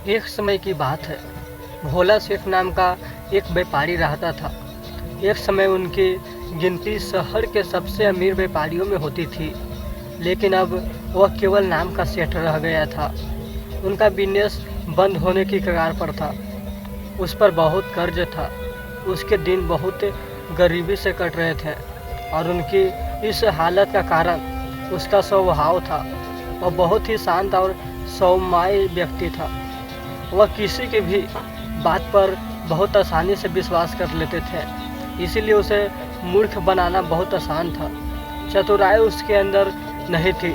एक समय की बात है। भोला सेठ नाम का एक व्यापारी रहता था। एक समय उनकी गिनती शहर के सबसे अमीर व्यापारियों में होती थी, लेकिन अब वह केवल नाम का सेठ रह गया था। उनका बिजनेस बंद होने की कगार पर था। उस पर बहुत कर्ज था। उसके दिन बहुत गरीबी से कट रहे थे और उनकी इस हालत का कारण उसका स्वभाव था। वह बहुत ही शांत और सौम्य व्यक्ति था। वह किसी की भी बात पर बहुत आसानी से विश्वास कर लेते थे, इसीलिए उसे मूर्ख बनाना बहुत आसान था। चतुराई उसके अंदर नहीं थी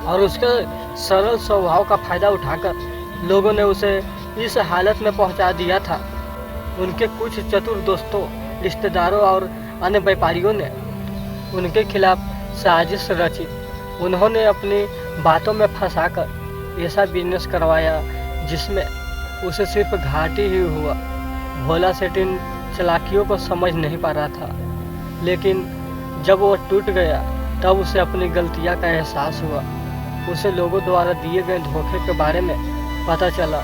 और उसके सरल स्वभाव का फायदा उठाकर लोगों ने उसे इस हालत में पहुंचा दिया था। उनके कुछ चतुर दोस्तों, रिश्तेदारों और अन्य व्यापारियों ने उनके खिलाफ साजिश रची। उन्होंने अपनी बातों में फंसाकर ऐसा बिजनेस करवाया जिसमें उसे सिर्फ घाटी ही हुआ। भोला सेठ इन चालाकियों को समझ नहीं पा रहा था, लेकिन जब वो टूट गया तब उसे अपनी गलतियां का एहसास हुआ। उसे लोगों द्वारा दिए गए धोखे के बारे में पता चला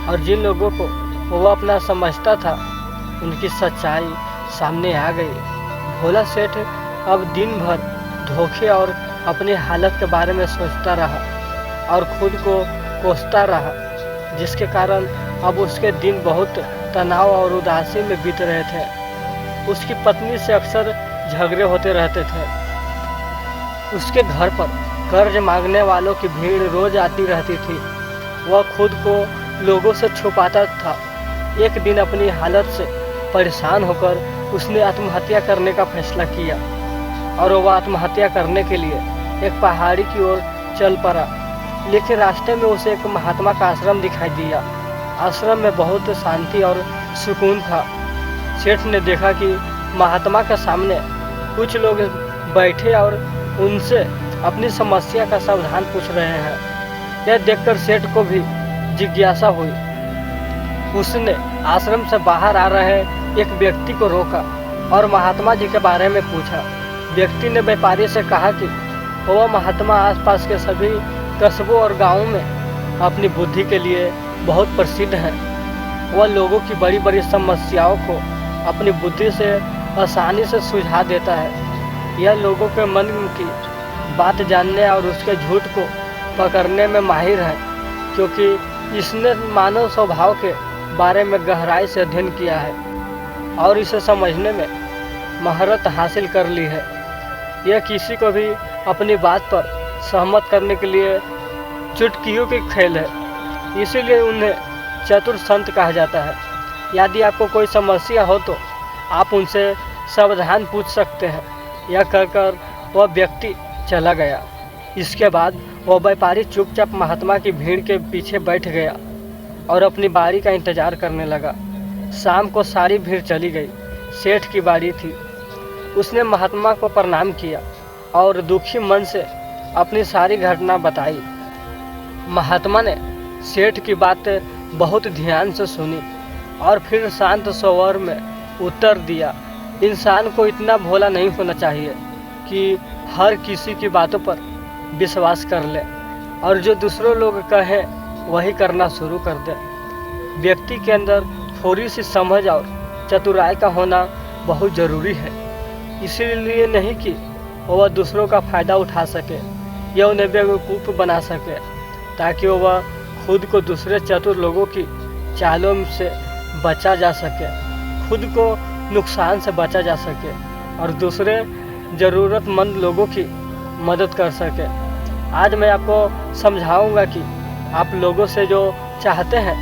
और जिन लोगों को वो अपना समझता था उनकी सच्चाई सामने आ गई। भोला सेठ अब दिन भर धोखे और अपनी हालत के बारे में सोचता रहा और खुद को कोसता रहा, जिसके कारण अब उसके दिन बहुत तनाव और उदासी में बीत रहे थे। उसकी पत्नी से अक्सर झगड़े होते रहते थे। उसके घर पर कर्ज मांगने वालों की भीड़ रोज आती रहती थी। वह खुद को लोगों से छुपाता था। एक दिन अपनी हालत से परेशान होकर उसने आत्महत्या करने का फैसला किया और वह आत्महत्या करने के लिए एक पहाड़ी की ओर चल पड़ा। लेकिन रास्ते में उसे एक महात्मा का आश्रम दिखाई दिया। आश्रम में बहुत शांति और सुकून था। सेठ ने देखा कि महात्मा के सामने कुछ लोग बैठे और उनसे अपनी समस्या का समाधान पूछ रहे हैं। यह देखकर सेठ को भी जिज्ञासा हुई। उसने आश्रम से बाहर आ रहे एक व्यक्ति को रोका और महात्मा जी के बारे में पूछा। व्यक्ति ने व्यापारी से कहा कि वह महात्मा आसपास के सभी कस्बों और गांवों में अपनी बुद्धि के लिए बहुत प्रसिद्ध है। वह लोगों की बड़ी बड़ी समस्याओं को अपनी बुद्धि से आसानी से सुलझा देता है। यह लोगों के मन की बात जानने और उसके झूठ को पकड़ने में माहिर है, क्योंकि इसने मानव स्वभाव के बारे में गहराई से अध्ययन किया है और इसे समझने में महारत हासिल कर ली है। यह किसी को भी अपनी बात पर सहमत करने के लिए चुटकियों की खेल है, इसीलिए उन्हें चतुर संत कहा जाता है। यदि आपको कोई समस्या हो तो आप उनसे सावधान पूछ सकते हैं। यह कहकर वह व्यक्ति चला गया। इसके बाद वह व्यापारी चुपचाप महात्मा की भीड़ के पीछे बैठ गया और अपनी बारी का इंतजार करने लगा। शाम को सारी भीड़ चली गई। सेठ की बारी थी। उसने महात्मा को प्रणाम किया और दुखी मन से अपनी सारी घटना बताई। महात्मा ने सेठ की बात बहुत ध्यान से सुनी और फिर शांत स्वर में उत्तर दिया। इंसान को इतना भोला नहीं होना चाहिए कि हर किसी की बातों पर विश्वास कर ले और जो दूसरों लोग कहें वही करना शुरू कर दे। व्यक्ति के अंदर थोड़ी सी समझ और चतुराई का होना बहुत ज़रूरी है। इसीलिए नहीं कि वह दूसरों का फ़ायदा उठा सके या उन्हें बेवकूफ़ बना सके, ताकि वह खुद को दूसरे चतुर लोगों की चालों से बचा जा सके, खुद को नुकसान से बचा जा सके और दूसरे ज़रूरतमंद लोगों की मदद कर सके। आज मैं आपको समझाऊंगा कि आप लोगों से जो चाहते हैं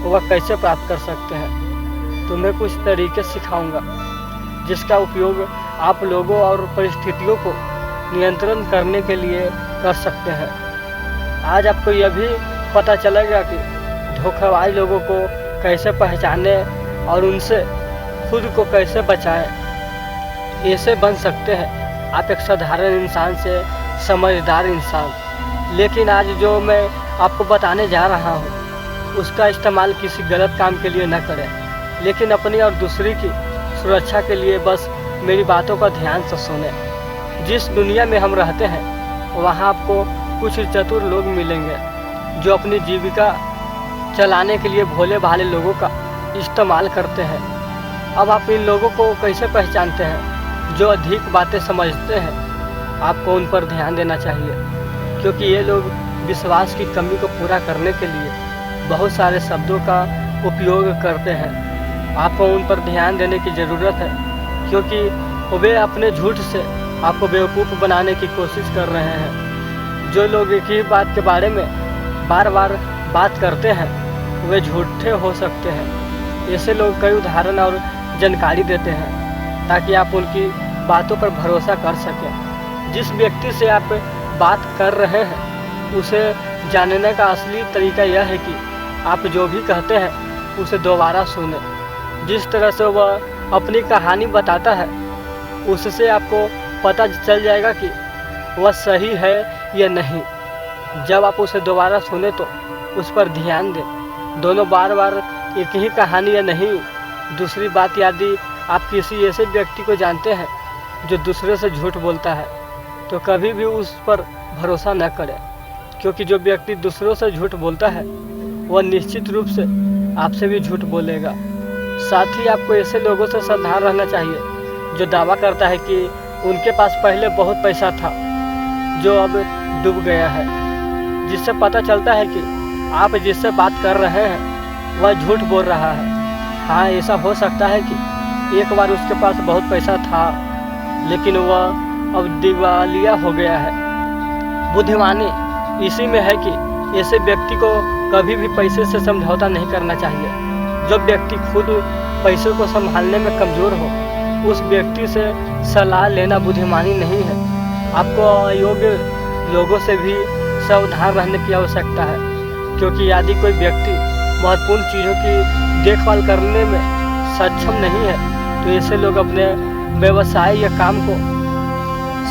वह कैसे प्राप्त कर सकते हैं। तुम्हें कुछ तरीके सिखाऊंगा जिसका उपयोग आप लोगों और परिस्थितियों को नियंत्रण करने के लिए कर सकते हैं। आज आपको यह भी पता चलेगा कि धोखेबाज लोगों को कैसे पहचाने और उनसे खुद को कैसे बचाएं। ऐसे बन सकते हैं आप एक साधारण इंसान से समझदार इंसान। लेकिन आज जो मैं आपको बताने जा रहा हूँ उसका इस्तेमाल किसी गलत काम के लिए न करें, लेकिन अपनी और दूसरी की सुरक्षा के लिए बस मेरी बातों का ध्यान से सुनें। जिस दुनिया में हम रहते हैं वहाँ आपको कुछ चतुर लोग मिलेंगे जो अपनी जीविका चलाने के लिए भोले भाले लोगों का इस्तेमाल करते हैं। अब आप इन लोगों को कैसे पहचानते हैं? जो अधिक बातें समझते हैं, आपको उन पर ध्यान देना चाहिए, क्योंकि ये लोग विश्वास की कमी को पूरा करने के लिए बहुत सारे शब्दों का उपयोग करते हैं। आपको उन पर ध्यान देने की ज़रूरत है, क्योंकि वे अपने झूठ से आपको बेवकूफ़ बनाने की कोशिश कर रहे हैं। जो लोग एक ही बात के बारे में बार बार बात करते हैं, वे झूठे हो सकते हैं। ऐसे लोग कई उदाहरण और जानकारी देते हैं ताकि आप उनकी बातों पर भरोसा कर सकें। जिस व्यक्ति से आप बात कर रहे हैं, उसे जानने का असली तरीका यह है कि आप जो भी कहते हैं उसे दोबारा सुनें। जिस तरह से वह अपनी कहानी बताता है, उससे आपको पता चल जाएगा कि वह सही है या नहीं। जब आप उसे दोबारा सुने तो उस पर ध्यान दें। दोनों बार बार एक ही कहानी या नहीं। दूसरी बात, यदि आप किसी ऐसे व्यक्ति को जानते हैं जो दूसरे से झूठ बोलता है, तो कभी भी उस पर भरोसा न करें, क्योंकि जो व्यक्ति दूसरों से झूठ बोलता है वह निश्चित रूप से आपसे भी झूठ बोलेगा। साथ ही आपको ऐसे लोगों से सावधान रहना चाहिए जो दावा करता है कि उनके पास पहले बहुत पैसा था जो अब डूब गया है, जिससे पता चलता है कि आप जिससे बात कर रहे हैं वह झूठ बोल रहा है। हाँ, ऐसा हो सकता है कि एक बार उसके पास बहुत पैसा था, लेकिन वह अब दिवालिया हो गया है। बुद्धिमानी इसी में है कि ऐसे व्यक्ति को कभी भी पैसे से समझौता नहीं करना चाहिए। जो व्यक्ति खुद पैसों को संभालने में कमज़ोर हो, उस व्यक्ति से सलाह लेना बुद्धिमानी नहीं है। आपको अयोग्य लोगों से भी सावधान रहने की आवश्यकता है, क्योंकि यदि कोई व्यक्ति महत्वपूर्ण चीज़ों की देखभाल करने में सक्षम नहीं है, तो ऐसे लोग अपने व्यवसाय या काम को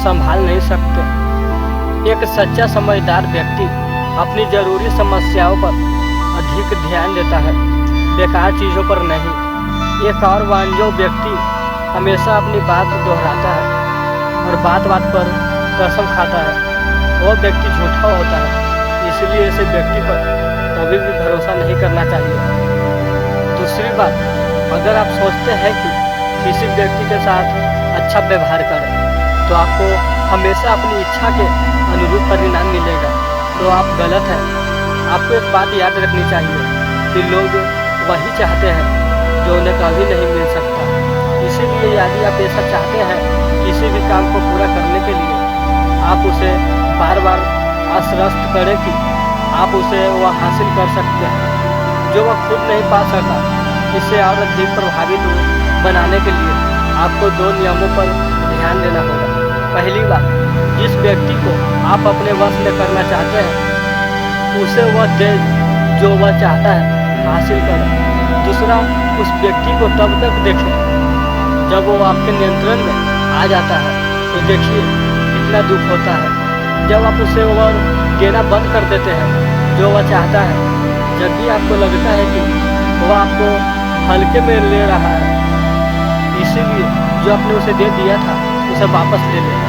संभाल नहीं सकते। एक सच्चा समझदार व्यक्ति अपनी ज़रूरी समस्याओं पर अधिक ध्यान देता है, बेकार चीज़ों पर नहीं। एक और वांझो व्यक्ति हमेशा अपनी बात दोहराता है और बात बात पर कसम खाता है, वह व्यक्ति झूठा होता है। इसलिए ऐसे व्यक्ति पर कभी भी भरोसा नहीं करना चाहिए। दूसरी बात, अगर आप सोचते हैं कि किसी व्यक्ति के साथ अच्छा व्यवहार करें तो आपको हमेशा अपनी इच्छा के अनुरूप परिणाम मिलेगा, तो आप गलत हैं। आपको एक बात याद रखनी चाहिए कि लोग वही चाहते हैं जो उन्हें कभी नहीं मिल सकता। इसीलिए यदि आप ऐसा चाहते हैं किसी भी काम को पूरा करने के लिए, आप उसे बार बार आश्वस्त करें कि आप उसे वह हासिल कर सकते हैं जो वह खुद नहीं पा सका। इससे और अधिक प्रभावित बनाने के लिए आपको 2 नियमों पर ध्यान देना होगा। पहली बात, जिस व्यक्ति को आप अपने वश में करना चाहते हैं, उसे वह दे जो वह चाहता है हासिल करें। दूसरा, उस व्यक्ति को तब तक देखें जब वो आपके नियंत्रण में आ जाता है। तो देखिए कितना दुख होता है जब आप उसे वह देना बंद कर देते हैं जो वह चाहता है। जब भी आपको लगता है कि वह आपको हल्के में ले रहा है, इसीलिए जो आपने उसे दे दिया था उसे वापस ले लें।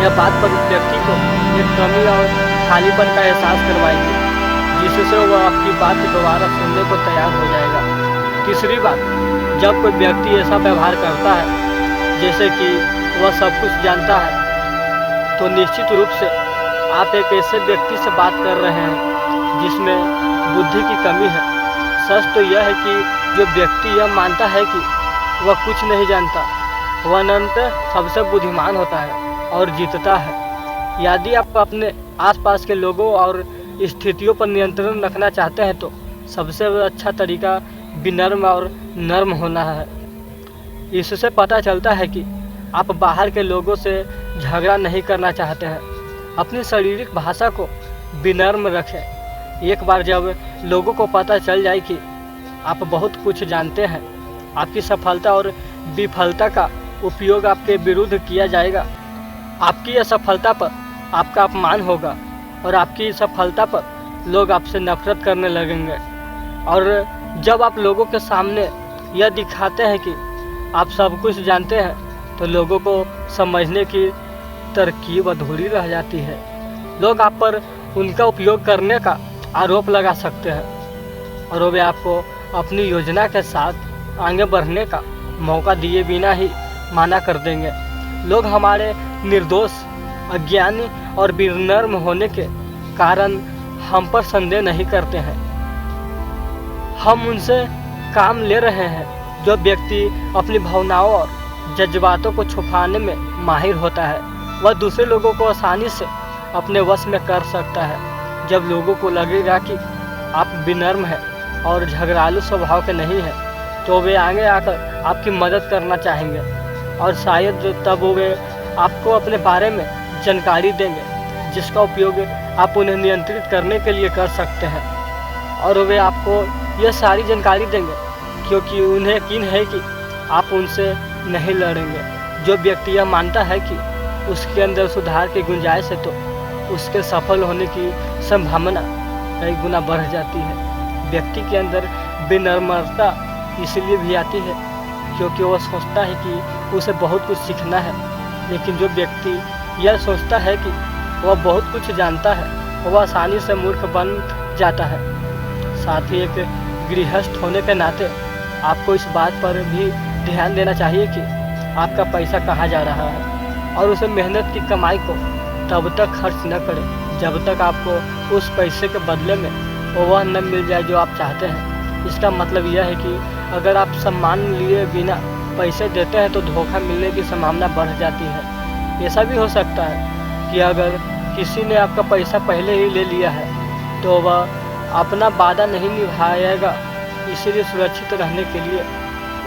यह बात पर उस व्यक्ति को एक कमी और खालीपन का एहसास करवाएगी, जिससे वह आपकी बात दोबारा सुनने को तैयार हो जाएगा। तीसरी बात, जब कोई व्यक्ति ऐसा व्यवहार करता है जैसे कि वह सब कुछ जानता है, तो निश्चित रूप से आप एक ऐसे व्यक्ति से बात कर रहे हैं जिसमें बुद्धि की कमी है। सच तो यह है कि जो व्यक्ति यह मानता है कि वह कुछ नहीं जानता, वह अनंत सबसे बुद्धिमान होता है और जीतता है। यदि आप अपने आसपास के लोगों और स्थितियों पर नियंत्रण रखना चाहते हैं, तो सबसे अच्छा तरीका विनम्र और नर्म होना है। इससे पता चलता है कि आप बाहर के लोगों से झगड़ा नहीं करना चाहते हैं। अपनी शारीरिक भाषा को विनम्र रखें। एक बार जब लोगों को पता चल जाए कि आप बहुत कुछ जानते हैं, आपकी सफलता और विफलता का उपयोग आपके विरुद्ध किया जाएगा। आपकी असफलता पर आपका अपमान होगा और आपकी सफलता पर लोग आपसे नफरत करने लगेंगे। और जब आप लोगों के सामने यह दिखाते हैं कि आप सब कुछ जानते हैं, तो लोगों को समझने की तरकीब अधूरी रह जाती है। लोग आप पर उनका उपयोग करने का आरोप लगा सकते हैं। और वे आपको अपनी योजना के साथ आगे बढ़ने का मौका दिए बिना ही माना कर देंगे। लोग हमारे निर्दोष, अज्ञानी और विनम्र होने के कारण हम पर संदेह नहीं करते हैं। हम उनसे काम ले रहे हैं। जो व्यक्ति अपनी भावनाओं और जज्बातों को छुपाने में माहिर होता है, वह दूसरे लोगों को आसानी से अपने वश में कर सकता है। जब लोगों को लगेगा कि आप विनम्र हैं और झगड़ालू स्वभाव के नहीं हैं, तो वे आगे आकर आपकी मदद करना चाहेंगे और शायद तब वे आपको अपने बारे में जानकारी देंगे, जिसका उपयोग आप उन्हें नियंत्रित करने के लिए कर सकते हैं। और वे आपको यह सारी जानकारी देंगे क्योंकि उन्हें यकीन है कि आप उनसे नहीं लड़ेंगे। जो व्यक्ति यह मानता है कि उसके अंदर सुधार की गुंजाइश है, तो उसके सफल होने की संभावना कई गुना बढ़ जाती है। व्यक्ति के अंदर विनम्रता इसलिए भी आती है क्योंकि वह सोचता है कि उसे बहुत कुछ सीखना है, लेकिन जो व्यक्ति यह सोचता है कि वह बहुत कुछ जानता है, वह आसानी से मूर्ख बन जाता है। साथ ही एक गृहस्थ होने के नाते आपको इस बात पर भी ध्यान देना चाहिए कि आपका पैसा कहाँ जा रहा है, और उसे मेहनत की कमाई को तब तक खर्च न करें जब तक आपको उस पैसे के बदले में वह न मिल जाए जो आप चाहते हैं। इसका मतलब यह है कि अगर आप सम्मान लिए बिना पैसे देते हैं तो धोखा मिलने की संभावना बढ़ जाती है। ऐसा भी हो सकता है कि अगर किसी ने आपका पैसा पहले ही ले लिया है तो वह अपना वादा नहीं निभाएगा। इसीलिए सुरक्षित रहने के लिए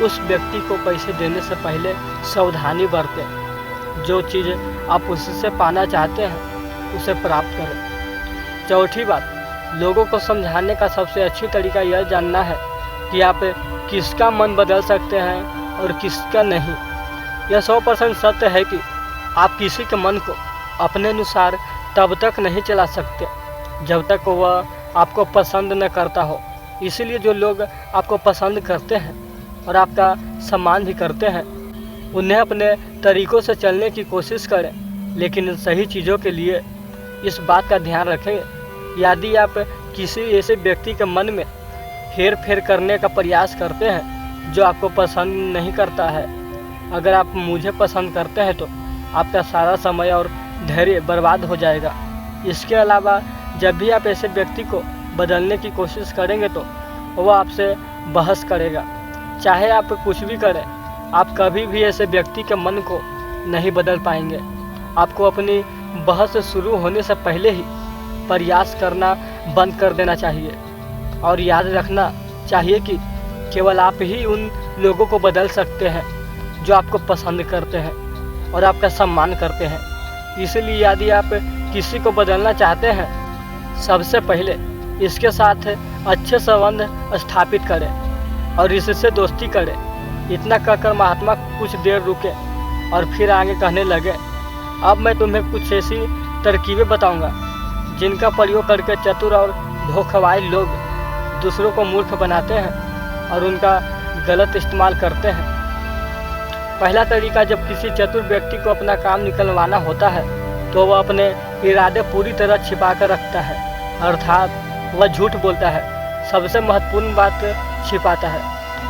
उस व्यक्ति को पैसे देने से पहले सावधानी बरतें। जो चीज़ आप उससे पाना चाहते हैं उसे प्राप्त करें। चौथी बात, लोगों को समझाने का सबसे अच्छी तरीका यह जानना है कि आप किसका मन बदल सकते हैं और किसका नहीं। यह 100% सत्य है कि आप किसी के मन को अपने अनुसार तब तक नहीं चला सकते जब तक वह आपको पसंद न करता हो। इसीलिए जो लोग आपको पसंद करते हैं और आपका सम्मान भी करते हैं, उन्हें अपने तरीक़ों से चलने की कोशिश करें, लेकिन सही चीज़ों के लिए इस बात का ध्यान रखें। यदि आप किसी ऐसे व्यक्ति के मन में हेर फेर करने का प्रयास करते हैं जो आपको पसंद नहीं करता है, अगर आप मुझे पसंद करते हैं तो आपका सारा समय और धैर्य बर्बाद हो जाएगा। इसके अलावा जब भी आप ऐसे व्यक्ति को बदलने की कोशिश करेंगे तो वह आपसे बहस करेगा। चाहे आप कुछ भी करें, आप कभी भी ऐसे व्यक्ति के मन को नहीं बदल पाएंगे। आपको अपनी बहस शुरू होने से पहले ही प्रयास करना बंद कर देना चाहिए और याद रखना चाहिए कि केवल आप ही उन लोगों को बदल सकते हैं जो आपको पसंद करते हैं और आपका सम्मान करते हैं। इसलिए यदि आप किसी को बदलना चाहते हैं, सबसे पहले इसके साथ अच्छे संबंध स्थापित करें और इससे दोस्ती करें। इतना कहकर महात्मा कुछ देर रुके और फिर आगे कहने लगे, अब मैं तुम्हें कुछ ऐसी तरकीबें बताऊंगा जिनका प्रयोग करके चतुर और धोखेबाज लोग दूसरों को मूर्ख बनाते हैं और उनका गलत इस्तेमाल करते हैं। पहला तरीका, जब किसी चतुर व्यक्ति को अपना काम निकलवाना होता है तो वह अपने इरादे पूरी तरह छिपा कर रखता है, अर्थात वह झूठ बोलता है, सबसे महत्वपूर्ण बात छिपाता है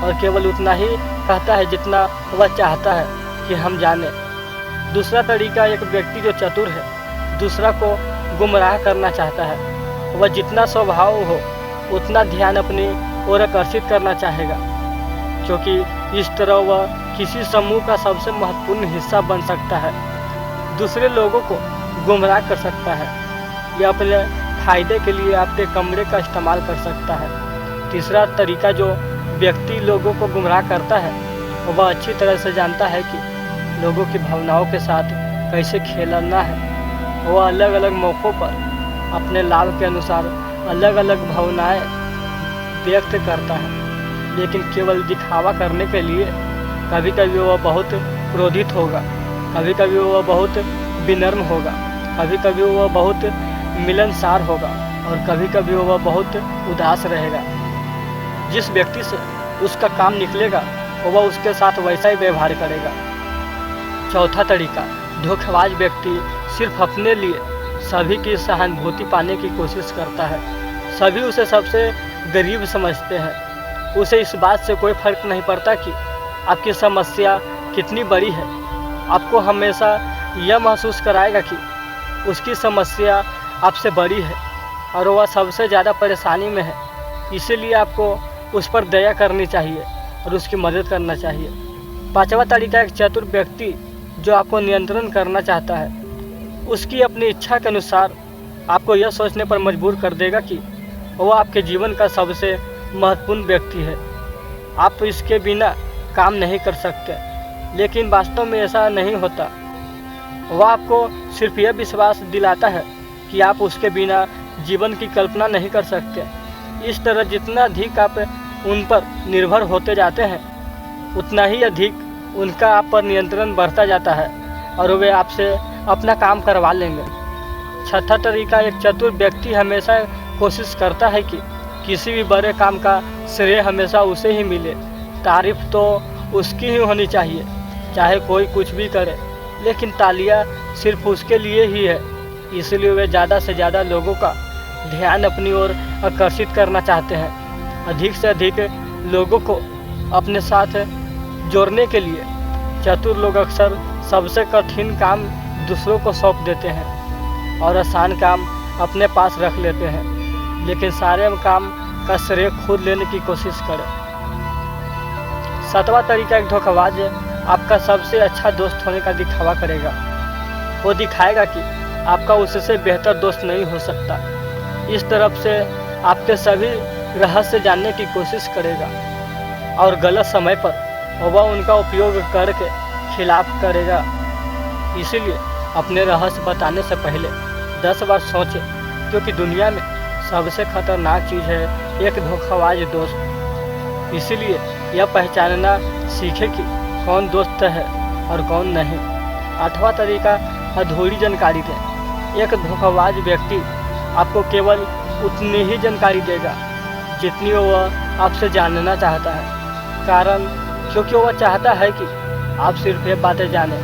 और केवल उतना ही कहता है जितना वह चाहता है कि हम जाने। दूसरा तरीका, एक व्यक्ति जो चतुर है दूसरा को गुमराह करना चाहता है। वह जितना स्वभाव हो उतना ध्यान अपनी ओर आकर्षित करना चाहेगा, क्योंकि इस तरह वह किसी समूह का सबसे महत्वपूर्ण हिस्सा बन सकता है, दूसरे लोगों को गुमराह कर सकता है या अपने फायदे के लिए आपके कमरे का इस्तेमाल कर सकता है। तीसरा तरीका, जो व्यक्ति लोगों को गुमराह करता है वह अच्छी तरह से जानता है कि लोगों की भावनाओं के साथ कैसे खेलना है। वह अलग अलग मौक़ों पर अपने लाभ के अनुसार अलग अलग भावनाएं व्यक्त करता है, लेकिन केवल दिखावा करने के लिए। कभी कभी वह बहुत क्रोधित होगा, कभी कभी वह बहुत विनम्र होगा, कभी कभी वह बहुत मिलनसार होगा और कभी कभी वह बहुत उदास रहेगा। जिस व्यक्ति से उसका काम निकलेगा वह उसके साथ वैसा ही व्यवहार करेगा। चौथा तरीका, धोखेबाज व्यक्ति सिर्फ अपने लिए सभी की सहानुभूति पाने की कोशिश करता है। सभी उसे सबसे गरीब समझते हैं। उसे इस बात से कोई फर्क नहीं पड़ता कि आपकी समस्या कितनी बड़ी है। आपको हमेशा यह महसूस कराएगा कि उसकी समस्या आपसे बड़ी है और वह सबसे ज़्यादा परेशानी में है। इसीलिए आपको उस पर दया करनी चाहिए और उसकी मदद करना चाहिए। पांचवा तरीका, एक चतुर व्यक्ति जो आपको नियंत्रण करना चाहता है, उसकी अपनी इच्छा के अनुसार आपको यह सोचने पर मजबूर कर देगा कि वह आपके जीवन का सबसे महत्वपूर्ण व्यक्ति है। आप इसके बिना काम नहीं कर सकते, लेकिन वास्तव में ऐसा नहीं होता। वह आपको सिर्फ यह विश्वास दिलाता है कि आप उसके बिना जीवन की कल्पना नहीं कर सकते। इस तरह जितना अधिक आप उन पर निर्भर होते जाते हैं, उतना ही अधिक उनका आप पर नियंत्रण बढ़ता जाता है और वे आपसे अपना काम करवा लेंगे। छठा तरीका, एक चतुर व्यक्ति हमेशा कोशिश करता है कि किसी भी बड़े काम का श्रेय हमेशा उसे ही मिले। तारीफ तो उसकी ही होनी चाहिए, चाहे कोई कुछ भी करे, लेकिन तालियां सिर्फ उसके लिए ही है। इसलिए वे ज़्यादा से ज़्यादा लोगों का ध्यान अपनी ओर आकर्षित करना चाहते हैं। अधिक से अधिक लोगों को अपने साथ जोड़ने के लिए चतुर लोग अक्सर सबसे कठिन काम दूसरों को सौंप देते हैं और आसान काम अपने पास रख लेते हैं, लेकिन सारे काम का श्रेय खुद लेने की कोशिश करें। सातवां तरीका, एक धोखेबाज आपका सबसे अच्छा दोस्त होने का दिखावा करेगा। वो दिखाएगा कि आपका उससे बेहतर दोस्त नहीं हो सकता। इस तरफ से आपके सभी रहस्य जानने की कोशिश करेगा और गलत समय पर वह उनका उपयोग करके खिलाफ करेगा। इसीलिए अपने रहस्य बताने से पहले 10 बार सोचें, क्योंकि दुनिया में सबसे खतरनाक चीज़ है एक धोखेबाज दोस्त। इसीलिए यह पहचानना सीखें कि कौन दोस्त है और कौन नहीं। आठवां तरीका, अधूरी जानकारी दें। एक धोखेबाज व्यक्ति आपको केवल उतनी ही जानकारी देगा जितनी वह आपसे जानना चाहता है। कारण क्योंकि वह चाहता है कि आप सिर्फ ये बातें जानें।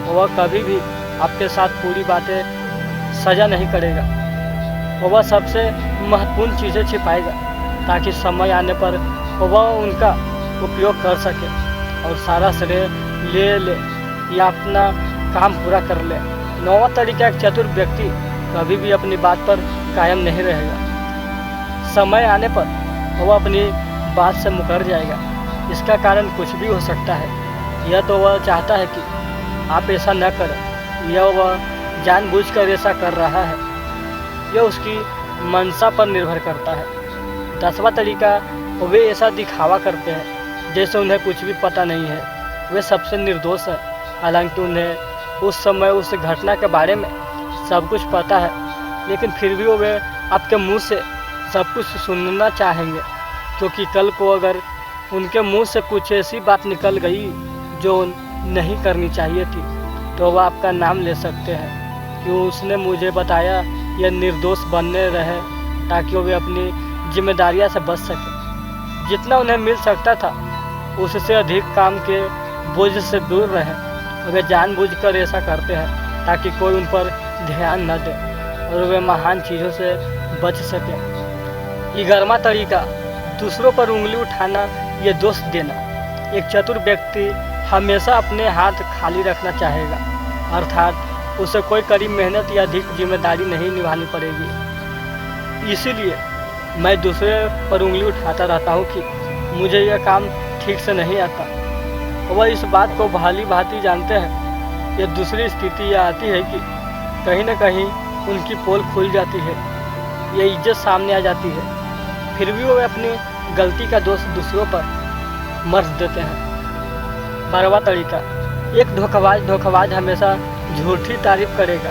वह कभी भी आपके साथ पूरी बातें साझा नहीं करेगा। वह सबसे महत्वपूर्ण चीज़ें छिपाएगा ताकि समय आने पर वह उनका उपयोग कर सके और सारा श्रेय ले या अपना काम पूरा कर ले। 9वां तरीका, एक चतुर व्यक्ति कभी भी अपनी बात पर कायम नहीं रहेगा। समय आने पर वह अपनी बात से मुकर जाएगा। इसका कारण कुछ भी हो सकता है। यह तो वह चाहता है कि आप ऐसा न करें, या वह जानबूझकर ऐसा कर रहा है। यह उसकी मंशा पर निर्भर करता है। 10वां तरीका, वे ऐसा दिखावा करते हैं जैसे उन्हें कुछ भी पता नहीं है। वे सबसे निर्दोष हैं, हालांकि उन्हें उस समय उस घटना के बारे में सब कुछ पता है, लेकिन फिर भी वे आपके मुंह से सब कुछ सुनना चाहेंगे, क्योंकि कल को अगर उनके मुंह से कुछ ऐसी बात निकल गई जो नहीं करनी चाहिए थी, तो वह आपका नाम ले सकते हैं कि उसने मुझे बताया। यह निर्दोष बनने रहे ताकि वे अपनी जिम्मेदारियां से बच सकें। जितना उन्हें मिल सकता था उससे अधिक काम के बोझ से दूर रहें। वे जानबूझकर ऐसा करते हैं ताकि कोई उन पर ध्यान न दे और वे महान चीज़ों से बच सकें। 11वां तरीका, दूसरों पर उंगली उठाना या दोष देना। एक चतुर व्यक्ति हमेशा अपने हाथ खाली रखना चाहेगा, अर्थात उसे कोई कड़ी मेहनत या अधिक जिम्मेदारी नहीं निभानी पड़ेगी। इसीलिए मैं दूसरे पर उंगली उठाता रहता हूँ कि मुझे यह काम ठीक से नहीं आता। वह इस बात को भली भांति जानते हैं। यह दूसरी स्थिति यह आती है कि कहीं न कहीं उनकी पोल खुल जाती है, यह इज्जत सामने आ जाती है। फिर भी वे अपनी गलती का दोष दूसरों पर मर्ज देते हैं। 12वां तरीका, एक धोखेबाज हमेशा झूठी तारीफ करेगा।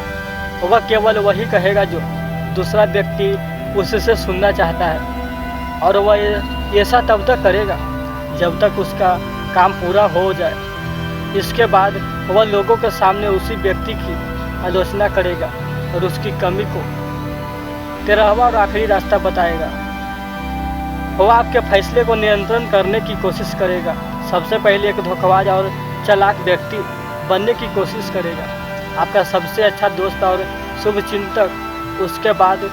वह केवल वही कहेगा जो दूसरा व्यक्ति उससे सुनना चाहता है, और वह ऐसा तब तक करेगा जब तक उसका काम पूरा हो जाए। इसके बाद वह लोगों के सामने उसी व्यक्ति की आलोचना करेगा और उसकी कमी को 13वां और आखिरी रास्ता बताएगा। वह आपके फैसले को नियंत्रण करने की कोशिश करेगा। सबसे पहले एक धोखेबाज और चालाक व्यक्ति बनने की कोशिश करेगा, आपका सबसे अच्छा दोस्त और शुभचिंतक। उसके बाद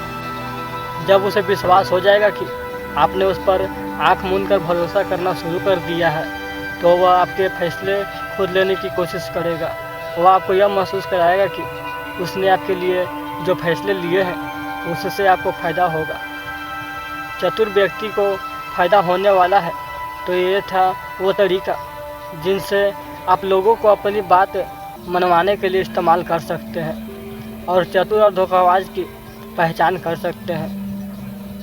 जब उसे विश्वास हो जाएगा कि आपने उस पर आँख मूंद कर भरोसा करना शुरू कर दिया है, तो वह आपके फैसले खुद लेने की कोशिश करेगा। वह आपको यह महसूस कराएगा कि उसने आपके लिए जो फैसले लिए हैं उससे आपको फ़ायदा होगा। चतुर व्यक्ति को फ़ायदा होने वाला है। तो ये था वो तरीका जिनसे आप लोगों को अपनी बात मनवाने के लिए इस्तेमाल कर सकते हैं और चतुर और धोखाबाज की पहचान कर सकते हैं।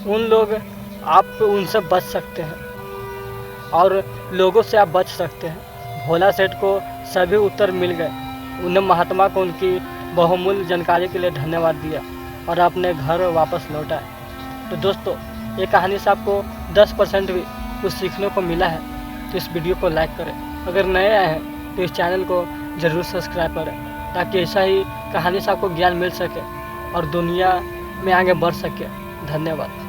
उन लोग आप उनसे बच सकते हैं और लोगों से आप बच सकते हैं। भोला सेठ को सभी उत्तर मिल गए। उन्हें महात्मा को उनकी बहुमूल्य जानकारी के लिए धन्यवाद दिया और अपने घर वापस लौटाए। तो दोस्तों, ये कहानी से आपको 10% भी कुछ सीखने को मिला है, तो इस वीडियो को लाइक करें। अगर नए आए हैं तो इस चैनल को ज़रूर सब्सक्राइब करें, ताकि ऐसा ही कहानी से आपको ज्ञान मिल सके और दुनिया में आगे बढ़ सके। धन्यवाद।